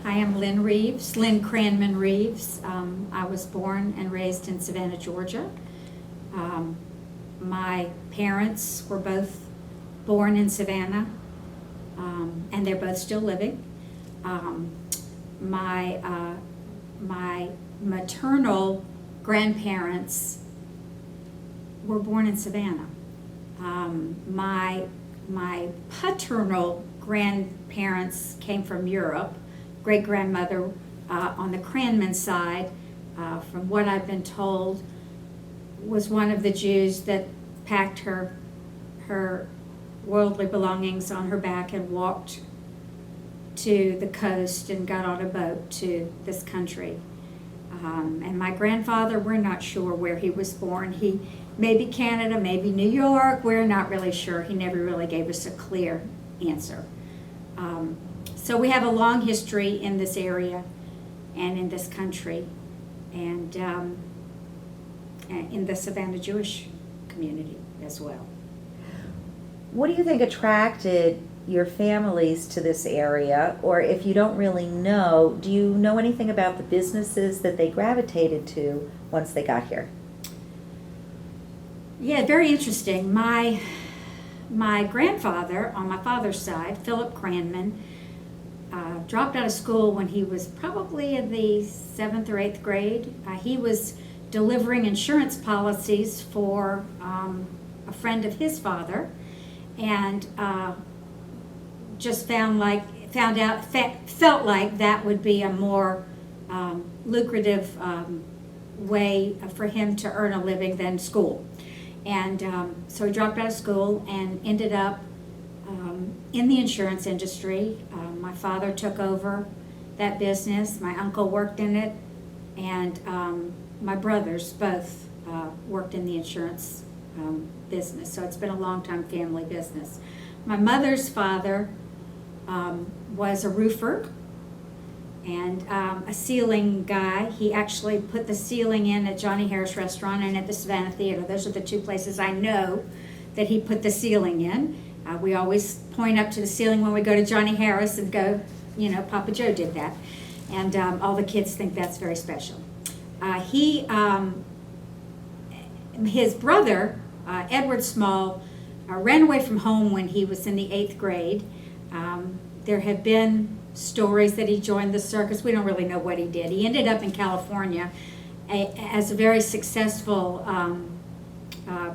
I am Lynne Reeves, Lynne Cranman Reeves. I was born and raised in Savannah, Georgia. My parents were both born in Savannah, and they're both still living. My maternal grandparents were born in Savannah. My paternal grandparents came from Europe. Great-grandmother on the Cranman side, from what I've been told, was one of the Jews that packed her worldly belongings on her back and walked to the coast and got on a boat to this country. And my grandfather, we're not sure where he was born. He maybe Canada, maybe New York, we're not really sure. He never really gave us a clear answer. So we have a long history in this area and in this country and in the Savannah Jewish community as well. What do you think attracted your families to this area? Or if you don't really know, do you know anything about the businesses that they gravitated to once they got here? Yeah, very interesting. My grandfather, on my father's side, Philip Cranman, dropped out of school when he was probably in the 7th or 8th grade. He was delivering insurance policies for a friend of his father, and just felt like that would be a more lucrative way for him to earn a living than school. And so he dropped out of school and ended up in the insurance industry. My father took over that business. My uncle worked in it, and my brothers both worked in the insurance business. So it's been a long-time family business. My mother's father was a roofer and a ceiling guy. He actually put the ceiling in at Johnny Harris Restaurant and at the Savannah Theater. Those are the two places I know that he put the ceiling in. We always point up to the ceiling when we go to Johnny Harris and go, you know, Papa Joe did that. And all the kids think that's very special. His brother, Edward Small, ran away from home when he was in the 8th grade. There have been stories that he joined the circus. We don't really know what he did. He ended up in California as a very successful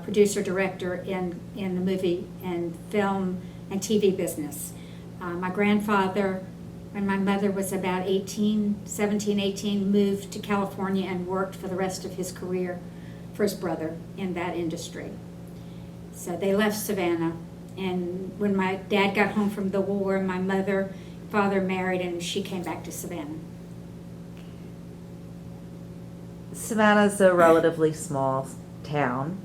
producer-director in the movie and film and TV business. My grandfather, when my mother was about 17, 18, moved to California and worked for the rest of his career for his brother in that industry. So they left Savannah, and when my dad got home from the war, my father married, and she came back to Savannah. Savannah's a relatively small town,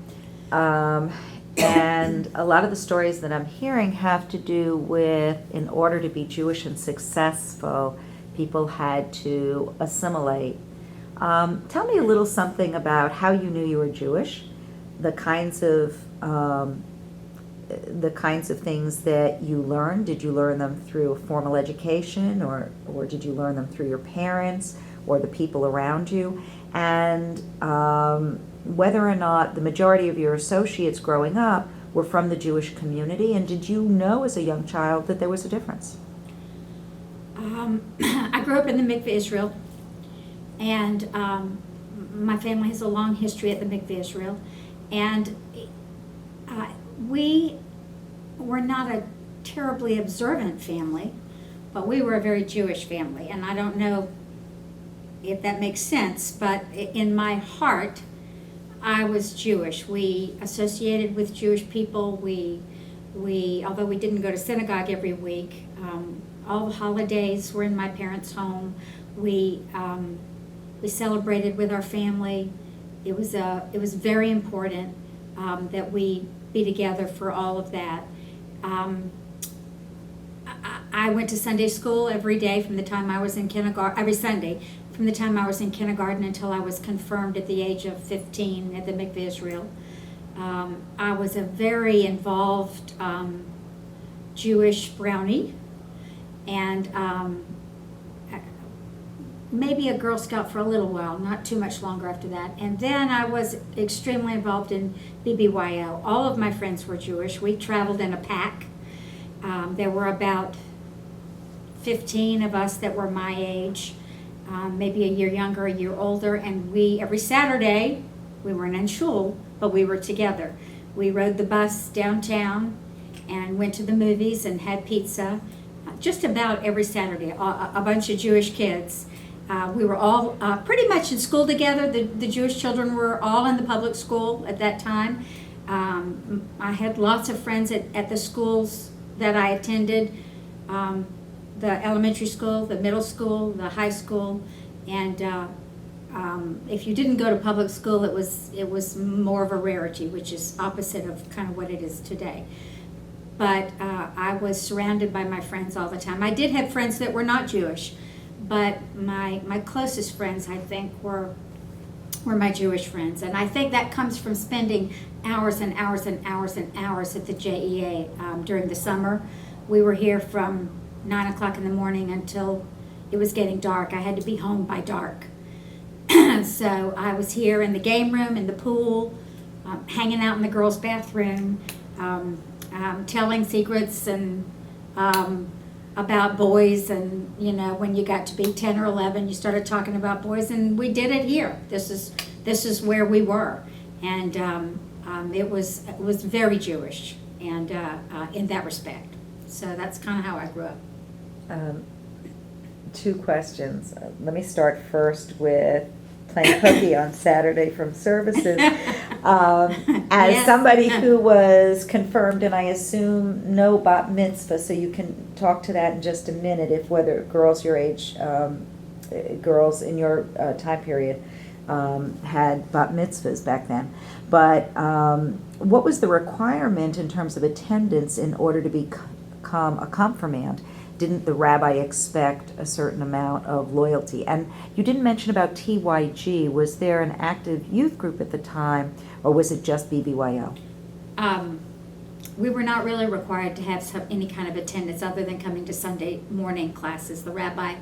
and a lot of the stories that I'm hearing have to do with, in order to be Jewish and successful, people had to assimilate. Tell me a little something about how you knew you were Jewish, the kinds of things that you learned. Did you learn them through a formal education, or did you learn them through your parents or the people around you? And whether or not the majority of your associates growing up were from the Jewish community, and did you know as a young child that there was a difference? I grew up in the Mikveh Israel, and my family has a long history at the Mikveh Israel, and we were not a terribly observant family, but we were a very Jewish family, and I don't know if that makes sense, but in my heart, I was Jewish. We associated with Jewish people. We although we didn't go to synagogue every week, all the holidays were in my parents' home. We celebrated with our family. It was very important that we be together for all of that. I went to Sunday school every day from the time I was in kindergarten, every Sunday, from the time I was in kindergarten until I was confirmed at the age of 15 at the Mikveh Israel. I was a very involved Jewish brownie, and maybe a Girl Scout for a little while, not too much longer after that. And then I was extremely involved in BBYO. All of my friends were Jewish. We traveled in a pack. There were about 15 of us that were my age, maybe a year younger, a year older, and every Saturday, we weren't in shul, but we were together. We rode the bus downtown and went to the movies and had pizza, just about every Saturday, a bunch of Jewish kids. We were all pretty much in school together. The Jewish children were all in the public school at that time. I had lots of friends at the schools that I attended, the elementary school, the middle school, the high school, and if you didn't go to public school, it was more of a rarity, which is opposite of kind of what it is today. But I was surrounded by my friends all the time. I did have friends that were not Jewish, but my closest friends, I think, were my Jewish friends. And I think that comes from spending hours and hours and hours and hours at the JEA during the summer. We were here from 9 o'clock in the morning until it was getting dark. I had to be home by dark. So I was here in the game room, in the pool, hanging out in the girls' bathroom, telling secrets and about boys. And when you got to be 10 or 11, you started talking about boys, and we did it here. This is where we were, and it was very Jewish, and in that respect. So that's kind of how I grew up. Two questions. Let me start first with playing hooky on Saturday from services. As Yes. somebody who was confirmed, and I assume no bat mitzvah, so you can talk to that in just a minute, if whether girls your age, girls in your time period had bat mitzvahs back then. But what was the requirement in terms of attendance in order to become a confirmand? Didn't the rabbi expect a certain amount of loyalty? And you didn't mention about TYG. Was there an active youth group at the time, or was it just BBYO? We were not really required to have any kind of attendance other than coming to Sunday morning classes. The rabbi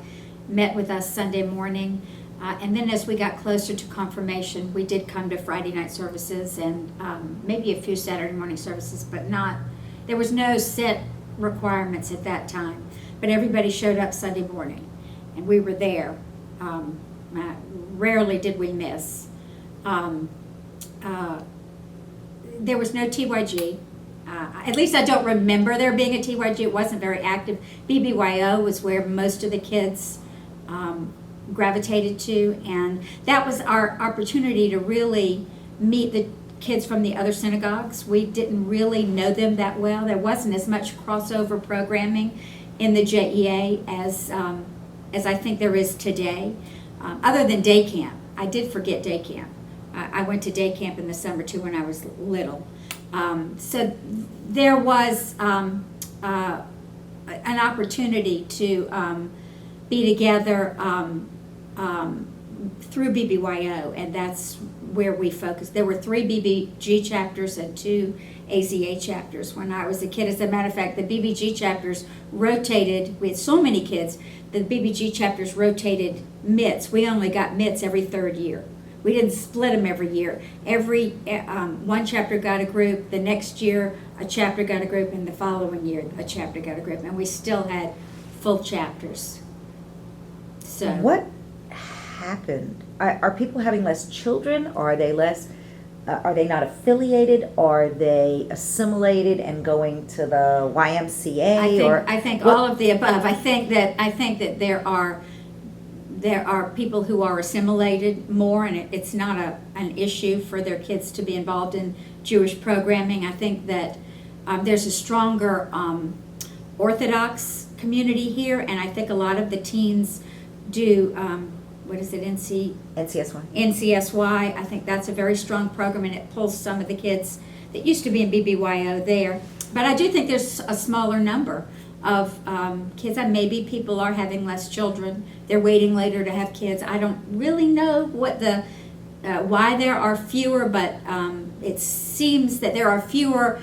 met with us Sunday morning, and then as we got closer to confirmation, we did come to Friday night services and maybe a few Saturday morning services, but there was no set requirements at that time. But everybody showed up Sunday morning, and we were there. Rarely did we miss. There was no TYG. At least I don't remember there being a TYG. It wasn't very active. BBYO was where most of the kids gravitated to, and that was our opportunity to really meet the kids from the other synagogues. We didn't really know them that well. There wasn't as much crossover programming in the JEA as I think there is today, other than day camp. I did forget day camp. I went to day camp in the summer too when I was little. So there was an opportunity to be together through BBYO, and that's where we focused. There were 3 BBG chapters and 2 AZA chapters when I was a kid. As a matter of fact, the BBG chapters rotated. We had so many kids. The BBG chapters rotated MITs. We only got MITs every 3rd year. We didn't split them every year. Every one chapter got a group. The next year, a chapter got a group, and the following year, a chapter got a group. And we still had full chapters. So What happened? Are people having less children? Or are they less? Are they not affiliated? Are they assimilated and going to the YMCA? I think all of the above. I think that there are people who are assimilated more, and it's not an issue for their kids to be involved in Jewish programming. I think that there's a stronger Orthodox community here, and I think a lot of the teens do. What is it, NCSY. NCSY. I think that's a very strong program, and it pulls some of the kids that used to be in BBYO there. But I do think there's a smaller number of kids, and maybe people are having less children. They're waiting later to have kids. I don't really know what why there are fewer, but it seems that there are fewer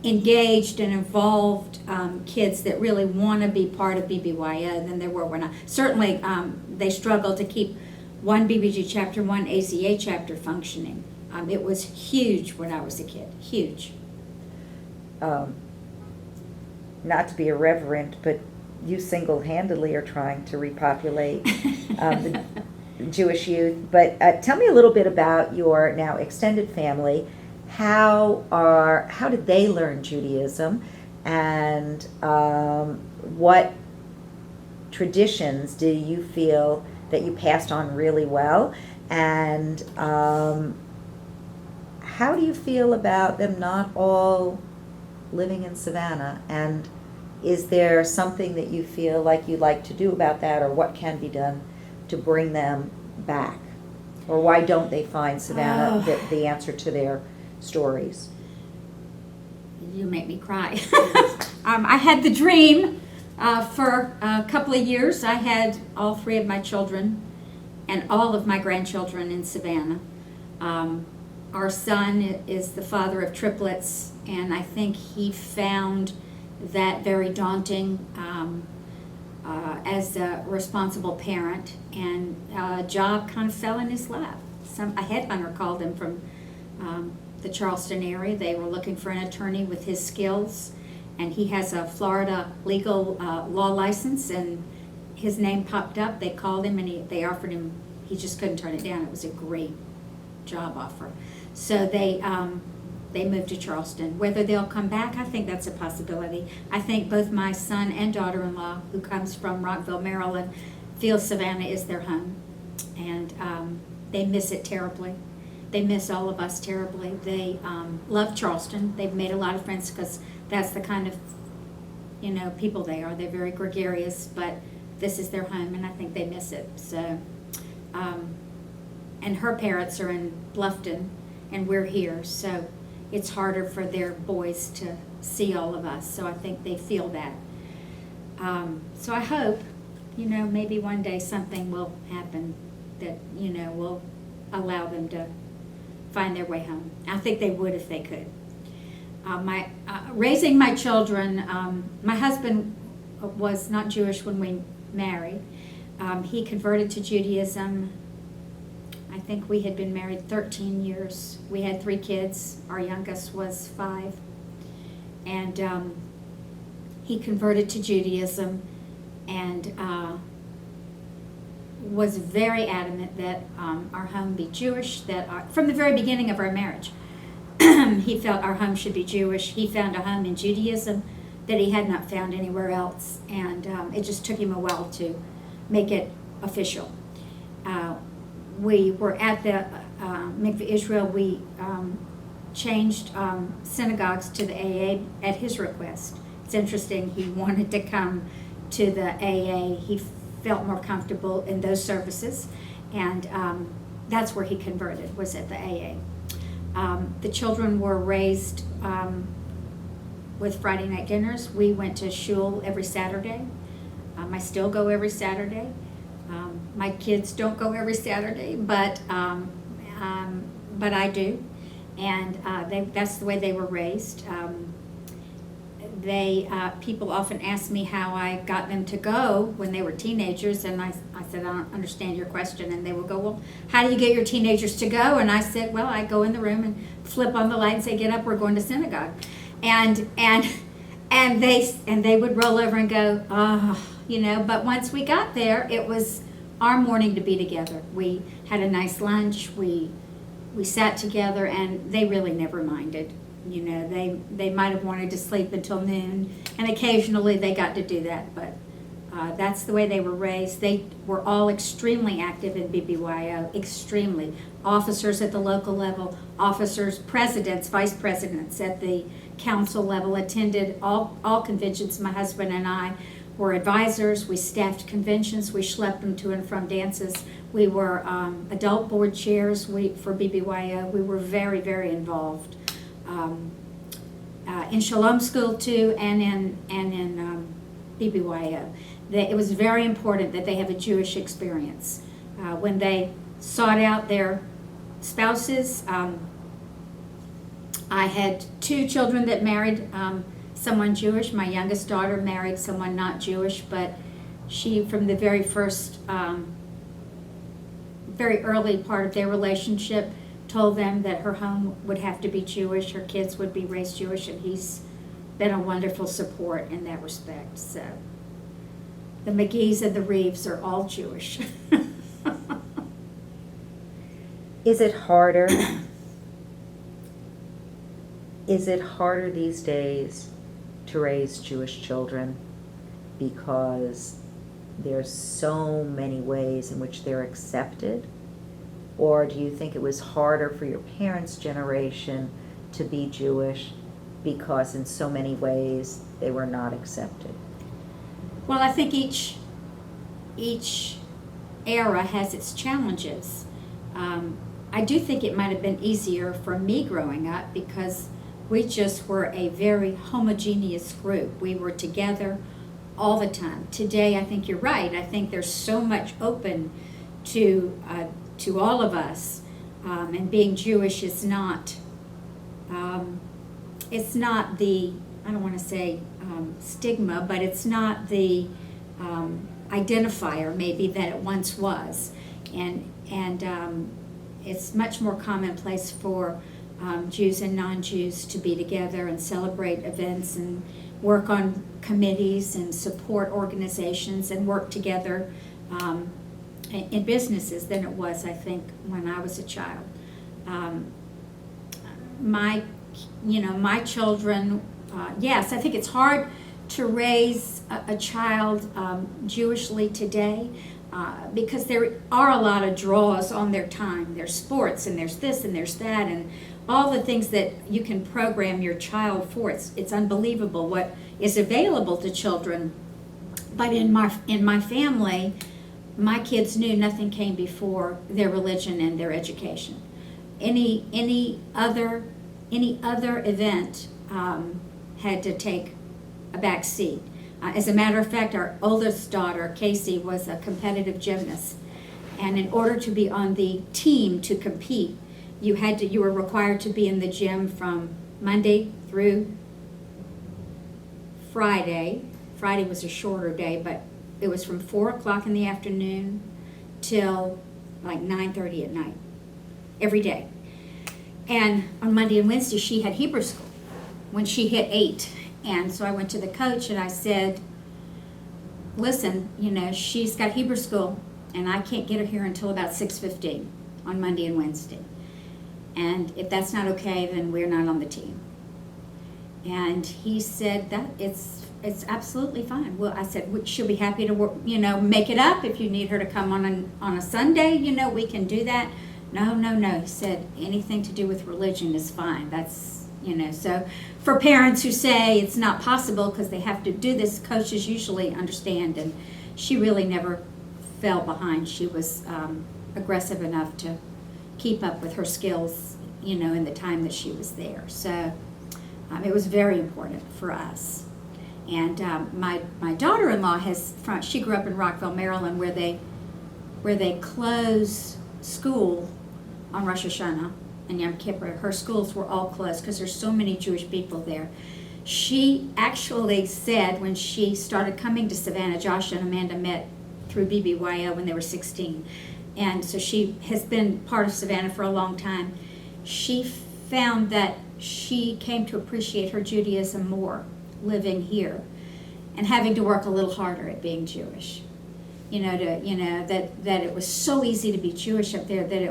engaged and involved kids that really want to be part of BBYO than there were when I, certainly they struggled to keep one BBG chapter, one AZA chapter functioning. It was huge when I was a kid, huge. Not to be irreverent, but you single-handedly are trying to repopulate the Jewish youth. But tell me a little bit about your now extended family. How did they learn Judaism, and what traditions do you feel that you passed on really well, and how do you feel about them not all living in Savannah, and is there something that you feel like you'd like to do about that, or what can be done to bring them back, or why don't they find Savannah the answer to their stories? You make me cry. I had the dream for a couple of years. I had all three of my children and all of my grandchildren in Savannah. Our son is the father of triplets, and I think he found that very daunting as a responsible parent, and a job kind of fell in his lap. A headhunter called him from the Charleston area. They were looking for an attorney with his skills, and he has a Florida legal law license, and his name popped up. They called him, and they offered him, he just couldn't turn it down. It was a great job offer. So they moved to Charleston. Whether they'll come back, I think that's a possibility. I think both my son and daughter-in-law, who comes from Rockville, Maryland, feel Savannah is their home, and they miss it terribly. They miss all of us terribly. They love Charleston. They've made a lot of friends because that's the kind of, people they are. They're very gregarious, but this is their home, and I think they miss it. So, and her parents are in Bluffton, and we're here, so it's harder for their boys to see all of us. So I think they feel that. So I hope, maybe one day something will happen that, will allow them to find their way home. I think they would if they could. Raising my children, my husband was not Jewish when we married. He converted to Judaism. I think we had been married 13 years. We had 3 kids. Our youngest was 5. And he converted to Judaism and was very adamant that our home be Jewish, from the very beginning of our marriage. He felt our home should be Jewish. He found a home in Judaism that he had not found anywhere else, and it just took him a while to make it official. We were at the Mikveh Israel. We changed synagogues to the AA at his request. It's interesting, he wanted to come to the AA. He felt more comfortable in those services, and that's where he converted, was at the AA. The children were raised with Friday night dinners. We went to shul every Saturday. I still go every Saturday. My kids don't go every Saturday, but I do, and that's the way they were raised. People often ask me how I got them to go when they were teenagers, and I said, I don't understand your question. And they would go, well, how do you get your teenagers to go? And I said, well, I go in the room and flip on the light and say, get up, we're going to synagogue. And they would roll over and go, oh, but once we got there, it was our morning to be together. We had a nice lunch, we sat together, and they really never minded. They might have wanted to sleep until noon, and occasionally they got to do that, but that's the way they were raised. They were all extremely active in BBYO, extremely. Officers at the local level, officers, presidents, vice presidents at the council level, attended all conventions. My husband and I were advisors. We staffed conventions. We schlepped them to and from dances. We were adult board chairs for BBYO. We were very, very involved. In Shalom School too, and in BBYO. It was very important that they have a Jewish experience. When they sought out their spouses, I had 2 children that married someone Jewish. My youngest daughter married someone not Jewish, but she, from the very first, very early part of their relationship, told them that her home would have to be Jewish, her kids would be raised Jewish, and he's been a wonderful support in that respect. So the McGees and the Reeves are all Jewish. Is it harder? Is it harder these days to raise Jewish children because there's so many ways in which they're accepted? Or do you think it was harder for your parents' generation to be Jewish because in so many ways they were not accepted? Well, I think each era has its challenges. I do think it might have been easier for me growing up because we just were a very homogeneous group. We were together all the time. Today, I think you're right. I think there's so much open to all of us, and being Jewish is not. It's not the, I don't want to say stigma, but it's not the identifier maybe that it once was, and it's much more commonplace for Jews and non-Jews to be together and celebrate events and work on committees and support organizations and work together in businesses than it was, I think, when I was a child. My children, yes, I think it's hard to raise a child Jewishly today because there are a lot of draws on their time. There's sports and there's this and there's that and all the things that you can program your child for. It's unbelievable what is available to children. But in my family, my kids knew nothing came before their religion and their education. Any other event had to take a back seat. As a matter of fact, our oldest daughter, Casey, was a competitive gymnast, and in order to be on the team to compete, you were required to be in the gym from Monday through Friday. Friday was a shorter day, but it was from 4 o'clock in the afternoon till like 9:30 at night, every day. And on Monday and Wednesday, she had Hebrew school when she hit 8. And so I went to the coach and I said, listen, she's got Hebrew school and I can't get her here until about 6:15 on Monday and Wednesday. And if that's not okay, then we're not on the team. And he said that it's absolutely fine. Well, I said, she'll be happy to work, make it up if you need her to come on a Sunday, we can do that. No. He said, anything to do with religion is fine. That's, so for parents who say it's not possible because they have to do this, coaches usually understand. And she really never fell behind. She was aggressive enough to keep up with her skills, in the time that she was there. So it was very important for us. And my daughter-in-law she grew up in Rockville, Maryland, where they close school on Rosh Hashanah and Yom Kippur. Her schools were all closed because there's so many Jewish people there. She actually said when she started coming to Savannah, Josh and Amanda met through BBYO when they were 16. And so she has been part of Savannah for a long time. She found that she came to appreciate her Judaism more living here and having to work a little harder at being Jewish. That it was so easy to be Jewish up there that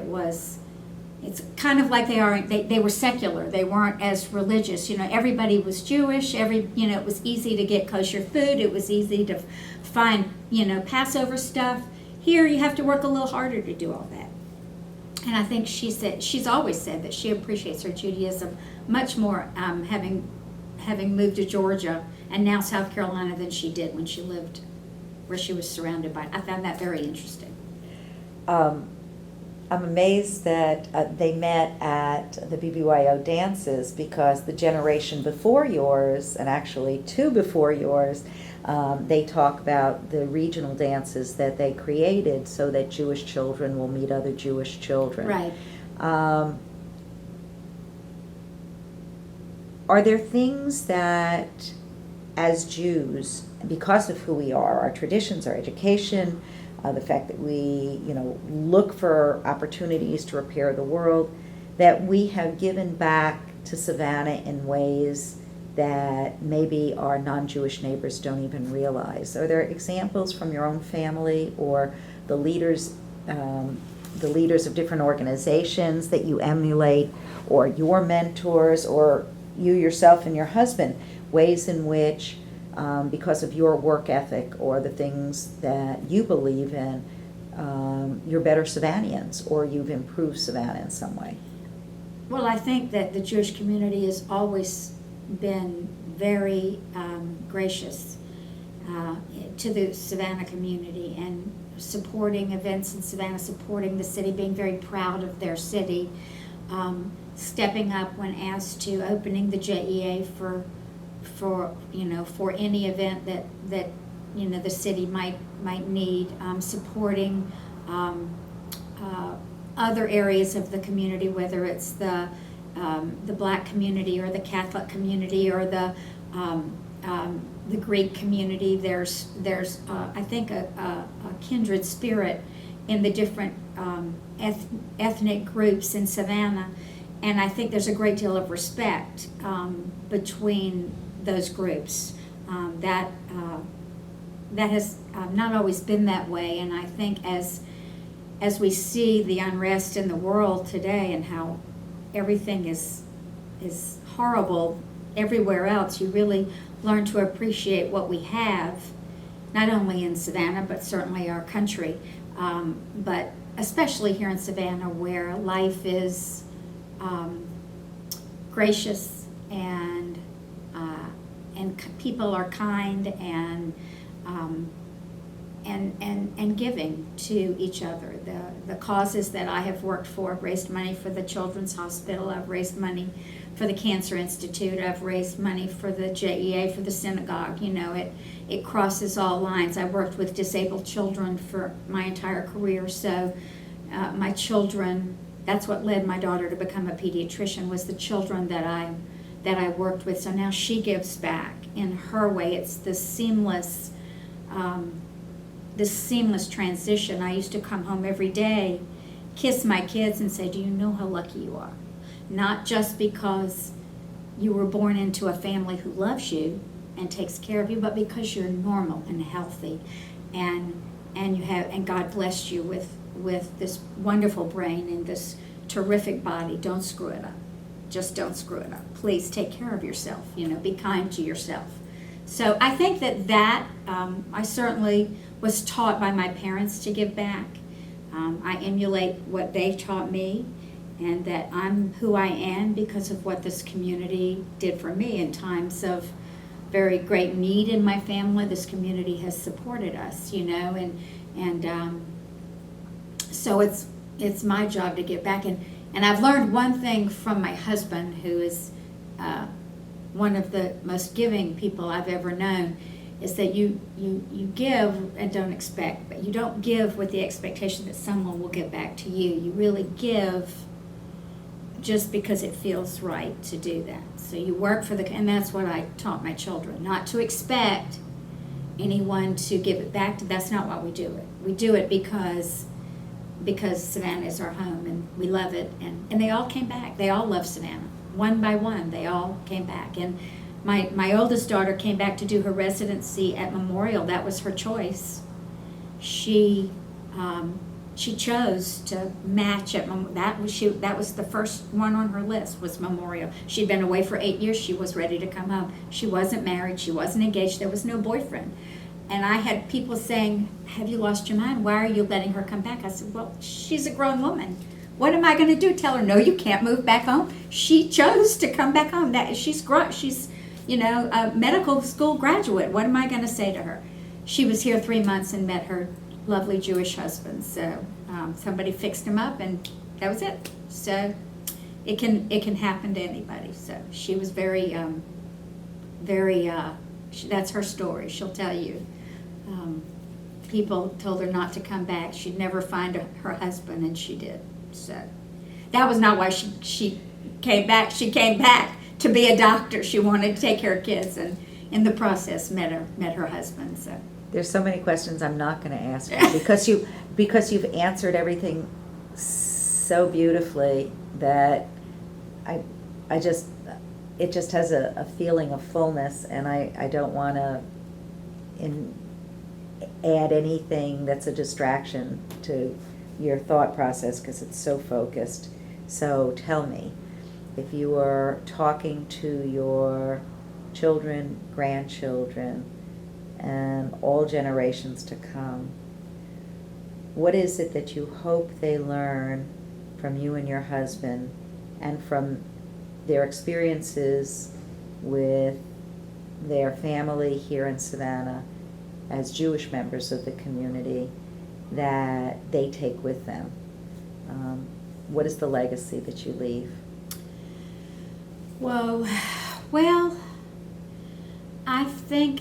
it's kind of like they were secular. They weren't as religious. Everybody was Jewish. It was easy to get kosher food. It was easy to find, Passover stuff. Here you have to work a little harder to do all that. And I think she's always said that she appreciates her Judaism much more having moved to Georgia and now South Carolina than she did when she lived where she was surrounded by it. I found that very interesting. I'm amazed that they met at the BBYO dances because the generation before yours, and actually 2 before yours, they talk about the regional dances that they created so that Jewish children will meet other Jewish children. Right. Are there things that, as Jews, because of who we are, our traditions, our education, the fact that we, look for opportunities to repair the world, that we have given back to Savannah in ways that maybe our non-Jewish neighbors don't even realize? Are there examples from your own family or the leaders of different organizations that you emulate, or your mentors, or you yourself and your husband, ways in which, because of your work ethic or the things that you believe in, you're better Savannahans, or you've improved Savannah in some way? Well, I think that the Jewish community has always been very gracious to the Savannah community, and supporting events in Savannah, supporting the city, being very proud of their city, stepping up when asked to, opening the JEA for any event that the city might need, supporting other areas of the community, whether it's the Black community or the Catholic community or the Greek community. There's I think a kindred spirit in the different ethnic groups in Savannah, and I think there's a great deal of respect between those groups. That has not always been that way, and I think as we see the unrest in the world today and how everything is horrible everywhere else, you really learn to appreciate what we have, not only in Savannah, but certainly our country, but especially here in Savannah, where life is gracious and people are kind and giving to each other. The causes that I have worked for, I've raised money for the Children's Hospital, I've raised money for the Cancer Institute, I've raised money for the JEA, for the synagogue. It crosses all lines. I worked with disabled children for my entire career, so my children, that's what led my daughter to become a pediatrician, was the children that I worked with. So now she gives back in her way. It's this seamless transition. I used to come home every day, kiss my kids and say, do you know how lucky you are? Not just because you were born into a family who loves you and takes care of you, but because you're normal and healthy, and God blessed you with this wonderful brain and this terrific body. Don't screw it up. Just don't screw it up. Please take care of yourself. Be kind to yourself. So I think that I certainly was taught by my parents to give back. I emulate what they taught me, and that I'm who I am because of what this community did for me in times of very great need in my family. This community has supported us, so it's my job to give back. And I've learned one thing from my husband, who is one of the most giving people I've ever known, is that you give and don't expect, but you don't give with the expectation that someone will give back to you. You really give just because it feels right to do that. So you work for and that's what I taught my children, not to expect anyone to give it back to. That's not why we do it. We do it because Savannah is our home and we love it, and they all came back. They all love Savannah. One by one, they all came back. And my oldest daughter came back to do her residency at Memorial. That was her choice. She chose to match at that was the first one on her list, was Memorial. She'd been away for 8 years. She was ready to come home. She wasn't married. She wasn't engaged. There was no boyfriend. And I had people saying, have you lost your mind? Why are you letting her come back? I said, well, she's a grown woman. What am I going to do? Tell her, no, you can't move back home? She chose to come back home. She's a medical school graduate. What am I going to say to her? She was here 3 months and met her lovely Jewish husband. So somebody fixed him up, and that was it. So it can happen to anybody. So she was very that's her story. She'll tell you. People told her not to come back. She'd never find her husband, and she did. So that was not why she came back. She came back to be a doctor. She wanted to take care of kids, and in the process met her husband. So There's so many questions I'm not going to ask you because you've answered everything so beautifully that I just, it just has a feeling of fullness, and I don't want to add anything that's a distraction to your thought process because it's so focused. So tell me, if you were talking to your children, grandchildren, and all generations to come, what is it that you hope they learn from you and your husband and from their experiences with their family here in Savannah as Jewish members of the community that they take with them? What is the legacy that you leave? well, I think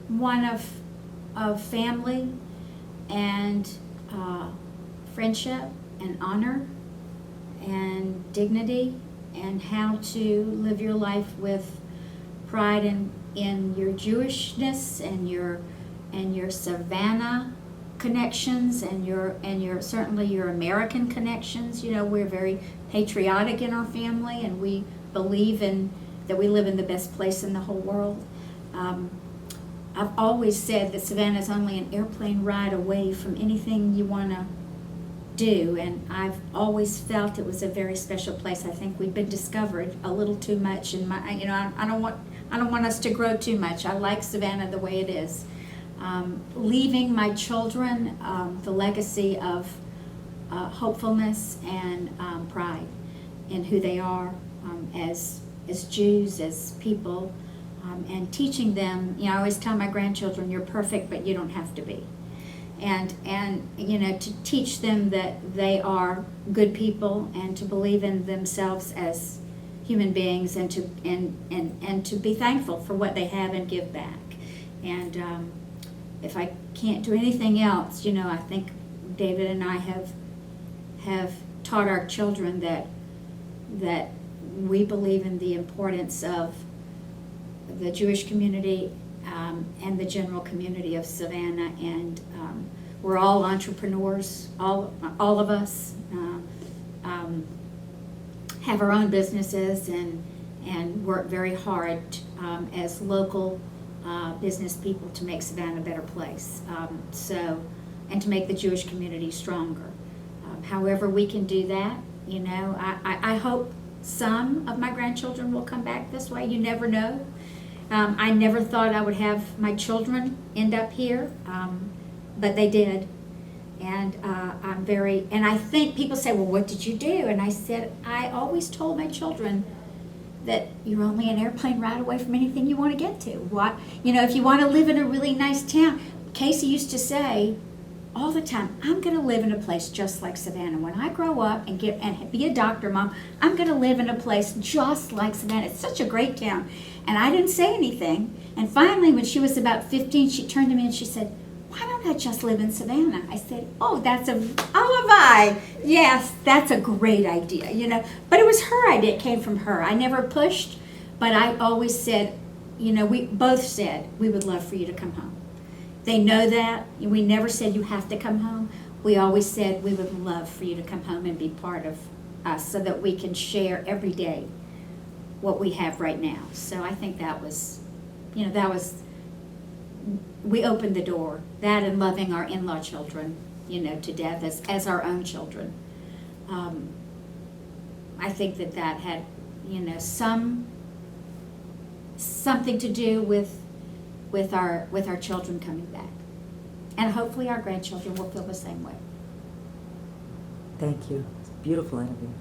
one of family and friendship and honor and dignity, and how to live your life with pride in your Jewishness and your Savannah connections and your certainly your American connections. You know, we're very patriotic in our family, and we believe that we live in the best place in the whole world. I've always said that Savannah is only an airplane ride away from anything you want to do, and I've always felt it was a very special place. I think we've been discovered a little too much, and I don't want us to grow too much. I like Savannah the way it is. Leaving my children the legacy of hopefulness and pride in who they are as Jews, as people, and teaching them. You know, I always tell my grandchildren, "You're perfect, but you don't have to be." And you know, to teach them that they are good people and to believe in themselves as human beings, and to be thankful for what they have and give back. And if I can't do anything else, you know, I think David and I have taught our children that we believe in the importance of the Jewish community and the general community of Savannah, and we're all entrepreneurs. All of us have our own businesses and work very hard as local business people to make Savannah a better place. And to make the Jewish community stronger. However we can do that, you know, I hope some of my grandchildren will come back this way. You never know. I never thought I would have my children end up here, but they did. And and I think people say, well, what did you do? And I said, I always told my children that you're only an airplane ride away from anything you want to get to. What, you know, if you want to live in a really nice town, Casey used to say all the time, I'm going to live in a place just like Savannah. When I grow up and be a doctor, Mom, I'm going to live in a place just like Savannah. It's such a great town. And I didn't say anything. And finally, when she was about 15, she turned to me and she said, why don't I just live in Savannah? I said, oh, that's a alibi. Yes, that's a great idea, you know. But it was her idea. It came from her. I never pushed, but I always said, you know, we both said we would love for you to come home. They know that. We never said you have to come home. We always said we would love for you to come home and be part of us so that we can share every day what we have right now. So I think that was, you know, we opened the door. That and loving our in-law children, you know, to death as our own children. I think that had, you know, something to do with our children coming back. And hopefully our grandchildren will feel the same way. Thank you. It's a beautiful interview.